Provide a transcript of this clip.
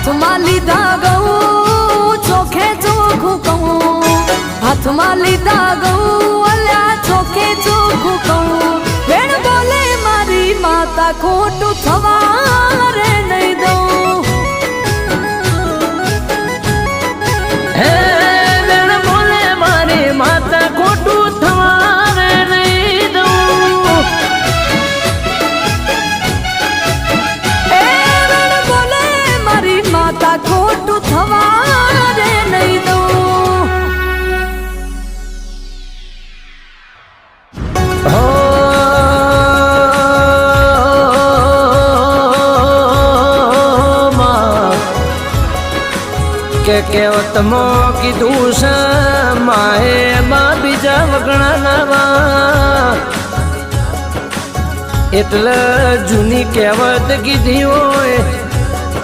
હાથમાં લીધા ગૌ ચોખે ચોખ્ખું કહું, હાથમાં લીધા ગૌ અલ્યા ચોખે ચોખ્ખું કહું. વેણ બોલે મારી માતા ખોટું થવા રે નહીં દઉં. હે વેણ બોલે મારી માતા ખોટું થવા રે નહીં દઉં. એ વેણ બોલે મારી માતા ખોટું થવા રે નહીં દઉં. કે કેવતમો કીધું છે માએ માં બીજા વગણા નાવા, એટલે જૂની કહેવત કીધી હોય